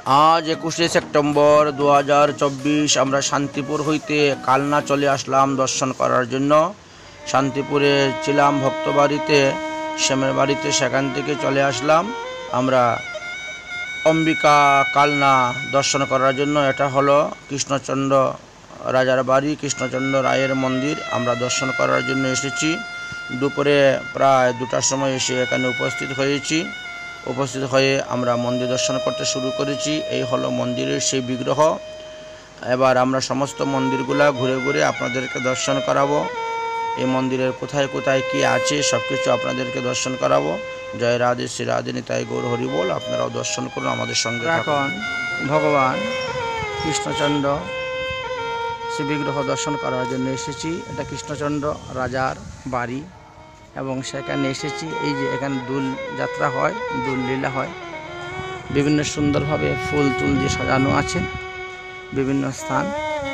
আজ 21শে সেপ্টেম্বর 2024 আমরা শান্তিপুর হইতে কালনা চলে আসলাম দর্শন করার জন্য। শান্তিপুরে ছিলাম ভক্তবাড়িতে, শ্যামের বাড়িতে, সেখান থেকে চলে আসলাম আমরা অম্বিকা কালনা দর্শন করার জন্য। এটা হলো কৃষ্ণচন্দ্র রাজার বাড়ি, কৃষ্ণচন্দ্র রায়ের মন্দির। আমরা দর্শন করার জন্য এসেছি। দুপুরে প্রায় 2টার সময় এসে এখানে উপস্থিত হয়ে আমরা মন্দির দর্শন করতে শুরু করেছি। এই হলো মন্দিরের সেই বিগ্রহ। এবার আমরা সমস্ত মন্দিরগুলা ঘুরে ঘুরে আপনাদেরকে দর্শন করাবো। এই মন্দিরের কোথায় কোথায় কি আছে সব কিছু আপনাদেরকে দর্শন করাবো। জয় রাধে, শ্রী রাধে, নিতাই গৌর হরি বল। আপনারাও দর্শন করুন আমাদের সঙ্গে। এখন ভগবান কৃষ্ণচন্দ্র শ্রী বিগ্রহ দর্শন করার জন্য এসেছি। এটা কৃষ্ণচন্দ্র রাজার বাড়ি এবং সেখানে এসেছি। এই যে এখানে দোল যাত্রা হয়, দোল লীলা হয়, বিভিন্ন সুন্দরভাবে ফুল টুল দিয়ে সাজানো আছে। বিভিন্ন স্থান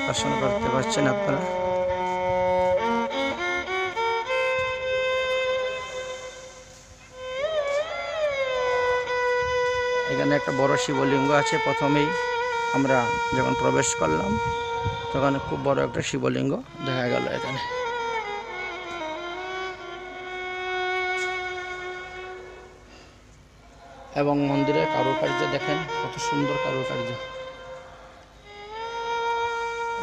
দর্শন করতে পারছেন আপনারা। এখানে একটা বড় শিবলিঙ্গ আছে। প্রথমেই আমরা যখন প্রবেশ করলাম তখন খুব বড় একটা শিবলিঙ্গ দেখা গেল এখানে। এবং মন্দিরের কারুকার্য দেখেন কত সুন্দর কারুকার্য।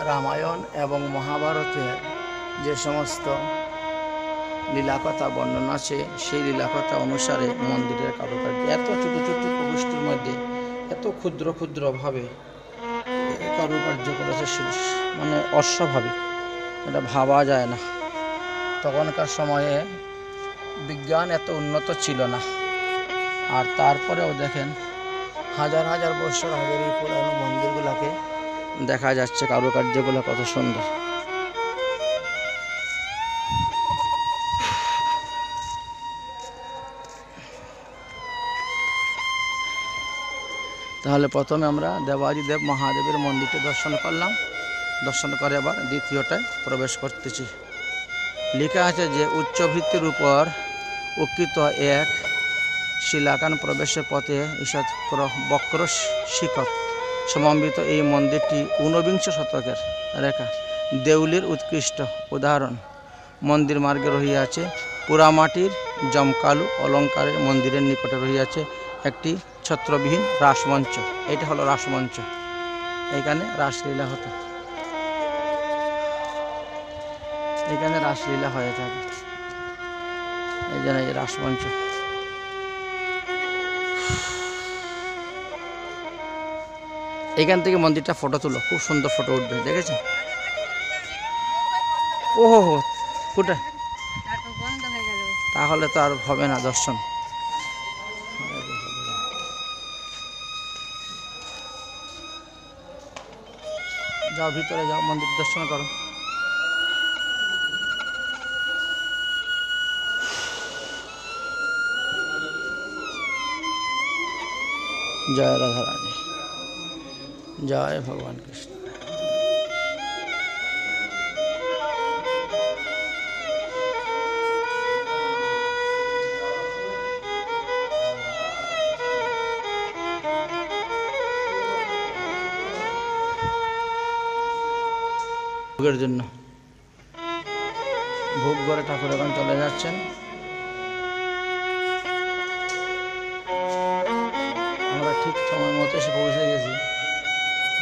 রামায়ণ এবং মহাভারতের যে সমস্ত লীলাকথা বর্ণনা আছে সেই লীলাকথা অনুসারে মন্দিরের কারুকার্য এত ছোট ছোট প্রবিষ্টির মধ্যে এত ক্ষুদ্র ক্ষুদ্রভাবে কারুকার্য করেছে, মানে অস্বাভাবিক, এটা ভাবা যায় না। তখনকার সময়ে বিজ্ঞান এত উন্নত ছিল না, আর তারপরেও দেখেন হাজার হাজার বছর আগের এই পুরানো মন্দিরগুলোকে দেখা যাচ্ছে, কারুকার্যগুলো কত সুন্দর। তাহলে প্রথমে আমরা দেবাদিদেব মহাদেবের মন্দিরটি দর্শন করলাম। দর্শন করে আবার দ্বিতীয়টায় প্রবেশ করতেছি। লেখা আছে যে উচ্চভিত্তির উপর উৎকৃত এক শিলাকান প্রবেশের পথে ঈষৎ বক্র শিখর সমন্বিত এই মন্দিরটি ঊনবিংশ শতকের রেখা দেউলির উৎকৃষ্ট উদাহরণ। মন্দির মার্গে রহিয়াছে পোড়ামাটির জমকালো অলঙ্কারের। মন্দিরের নিকটে রহিয়াছে একটি ছত্রবিহীন রাসমঞ্চ। এটা হলো রাসমঞ্চ, এখানে রাসলীলা হতো, এখানে রাসলীলা হয়ে থাকে, এই জন্য এই রাসমঞ্চ। এখান থেকে মন্দিরটা ফটো তুলো, খুব সুন্দর ফটো উঠবে, দেখেছেন? ওহো কোথায়, তাহলে তো আর হবে না দর্শন। যাও ভিতরে যাও, মন্দির দর্শন করো। জয় রাধা রানী, জয় ভগবান কৃষ্ণ। ভোগের জন্য ভোগ করে ঠাকুর এখন চলে যাচ্ছেন। আমরা ঠিক সময় মতো এসে পৌঁছে গেছি,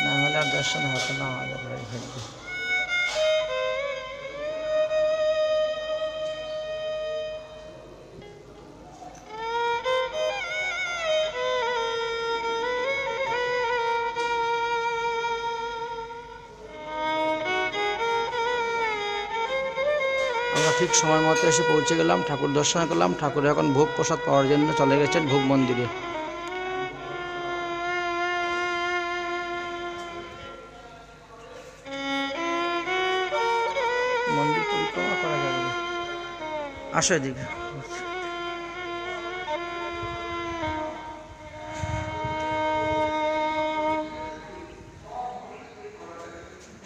না হলে আর দর্শন হতো না আমাদের বাড়ি ফিরতে। আমরা ঠিক সময় মতো এসে পৌঁছে গেলাম, ঠাকুর দর্শন করলাম। ঠাকুর এখন ভোগ প্রসাদ পাওয়ার জন্য চলে গেছেন ভোগ মন্দিরে। মন্দির পরিক্রমা করা যাবে, আসো এদিকে।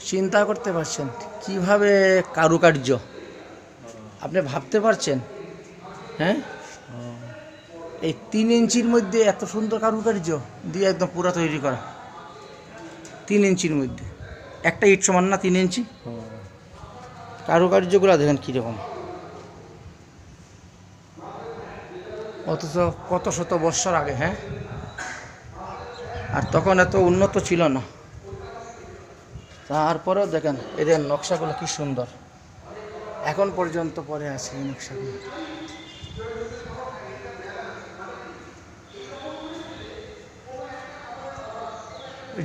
চিন্তা করতে পারছেন কিভাবে কারুকার্য, আপনি ভাবতে পারছেন? হ্যাঁ, এই 3 ইঞ্চির মধ্যে এত সুন্দর কারুকার্য দিয়ে একদম পুরা তৈরি করা। 3 ইঞ্চির মধ্যে একটা ইট সমান না 3 ইঞ্চি। কারুকার্যগুলো দেখেন কীরকম, অথচ কত শত বৎসর আগে। হ্যাঁ, আর তখন এত উন্নত ছিল না, তারপরেও দেখেন এদের নকশাগুলো কি সুন্দর, এখন পর্যন্ত পরে আছে এই নকশাগুলো।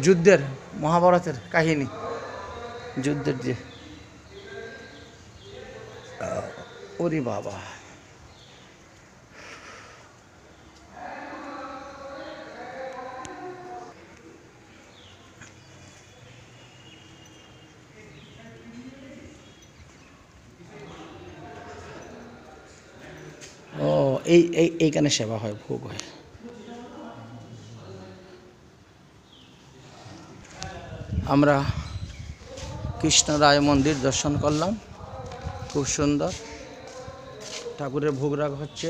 যুদ্ধের, মহাভারতের কাহিনী, যুদ্ধের যে, ওরে বাবা। ও এইখানে সেবা হয়, ভোগ হয়। আমরা কৃষ্ণরায় মন্দির দর্শন করলাম, খুব সুন্দর, ঠাকুরের ভোগ রাগ হচ্ছে,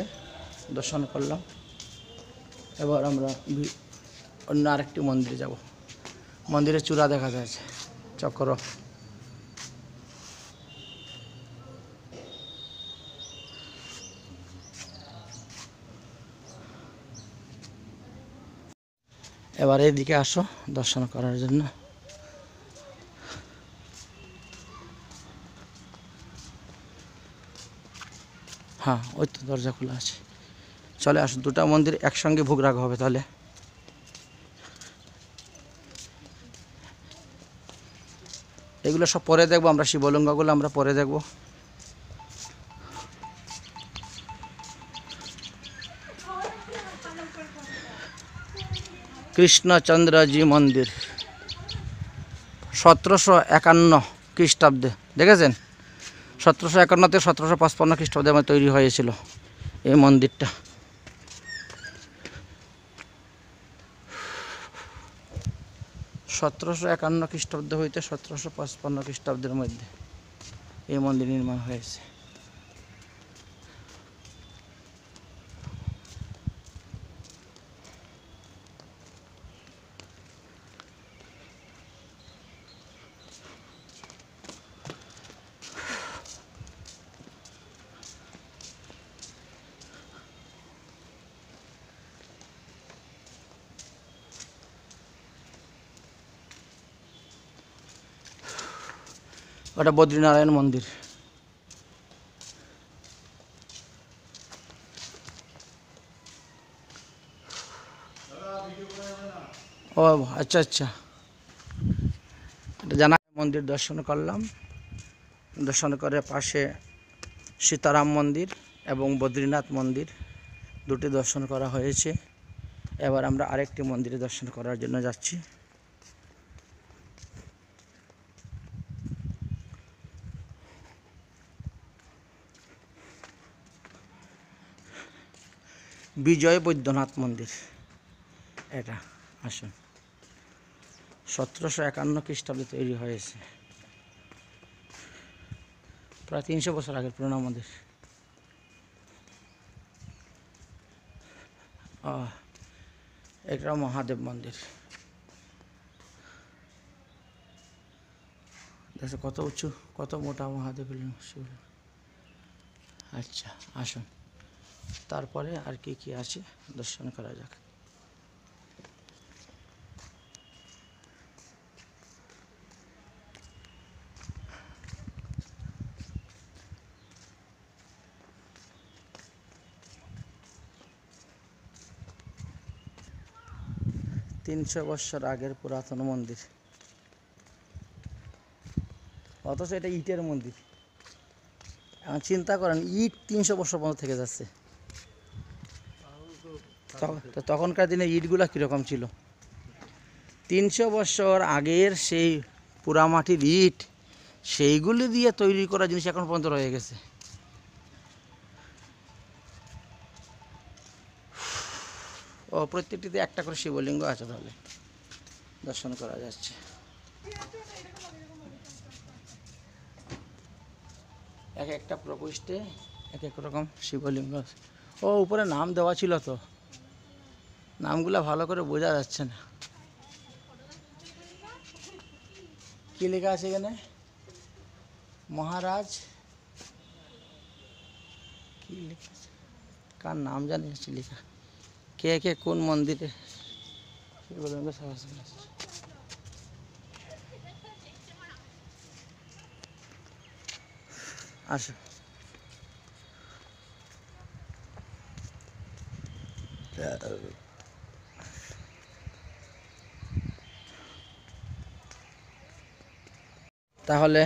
দর্শন করলাম। এবার আমরা অন্য আরেকটি মন্দিরে যাব। মন্দিরের চূড়া দেখা যাচ্ছে, চক্র। এবার এইদিকে আসো দর্শন করার জন্য। হ্যাঁ, ওই তো দরজা খোলা আছে, চলে আসো। দুটা মন্দির একসঙ্গে ভোগ রাগ হবে তাহলে। এগুলো সব পরে দেখবো আমরা, শিবলিঙ্গগুলো আমরা পরে দেখবো। কৃষ্ণচন্দ্রজি মন্দির 1751 খ্রিস্টাব্দে, দেখেছেন? 1751 থেকে 1755 খ্রিস্টাব্দে আমার তৈরি হয়েছিল এই মন্দিরটা। সতেরোশো 51 খ্রিস্টাব্দ হইতে 1755 খ্রিস্টাব্দের মধ্যে এই মন্দির নির্মাণ হয়েছে। ওটা বদ্রীনারায়ণ মন্দির। ও আচ্ছা আচ্ছা, এটা জানা। মন্দির দর্শন করলাম, দর্শন করে পাশে সীতারাম মন্দির এবং বদ্রীনাথ মন্দির দুটি দর্শন করা হয়েছে। এবার আমরা আরেকটি মন্দিরে দর্শন করার জন্য যাচ্ছি। বিজয় বৈদ্যনাথ মন্দির এটা, আসুন। 1751 খ্রিস্টাব্দে তৈরি হয়েছে, প্রায় 300 বছর আগের পুরোনো মন্দির। এটা মহাদেব মন্দির, দেখো কত উঁচু, কত মোটা মহাদেব। আচ্ছা, আসুন, তারপরে আর কি কি আছে দর্শন করা যাক। তিনশো বছর আগের পুরাতন মন্দির, অথচ এটা ইটের মন্দির। এখন চিন্তা করেন, ইট 300 বছর পর্যন্ত থেকে যাচ্ছে। তো তখনকার দিনে ইটগুলা কীরকম ছিল? 300 বছর আগের সেই পোড়ামাটির ইট, সেইগুলি দিয়ে তৈরি করা জিনিস এখন পর্যন্ত রয়ে গেছে। ও প্রত্যেকটিতে একটা করে শিবলিঙ্গ আছে, তাহলে দর্শন করা যাচ্ছে। এক একটা প্রকোষ্ঠে এক এক রকম শিবলিঙ্গ আছে। ও উপরে নাম দেওয়া ছিল তো। নামগুলো ভালো করে বোঝা যাচ্ছে না। কি লেখা আছে এখানে? মহারাজ কি লেখা আছে? কার নাম জানি আছে লেখা। কে কে কোন মন্দিরে আসো। তাহলে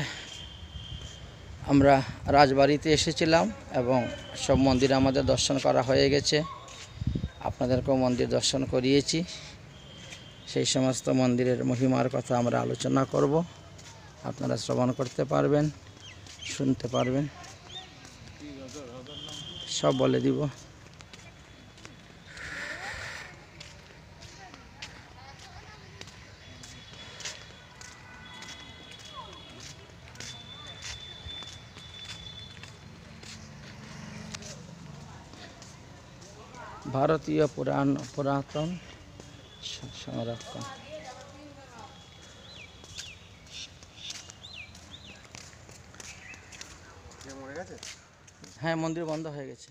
আমরা রাজবাড়িতে এসেছিলাম এবং সব মন্দির আমাদের দর্শন করা হয়ে গেছে। আপনাদেরকেও মন্দির দর্শন করিয়েছি। সেই সমস্ত মন্দিরের মহিমার কথা আমরা আলোচনা করব, আপনারা শ্রবণ করতে পারবেন, শুনতে পারবেন, সব বলে দিব। ভারতীয় পুরাতন সংরক্ষণ। হ্যাঁ, মন্দির বন্ধ হয়ে গেছে।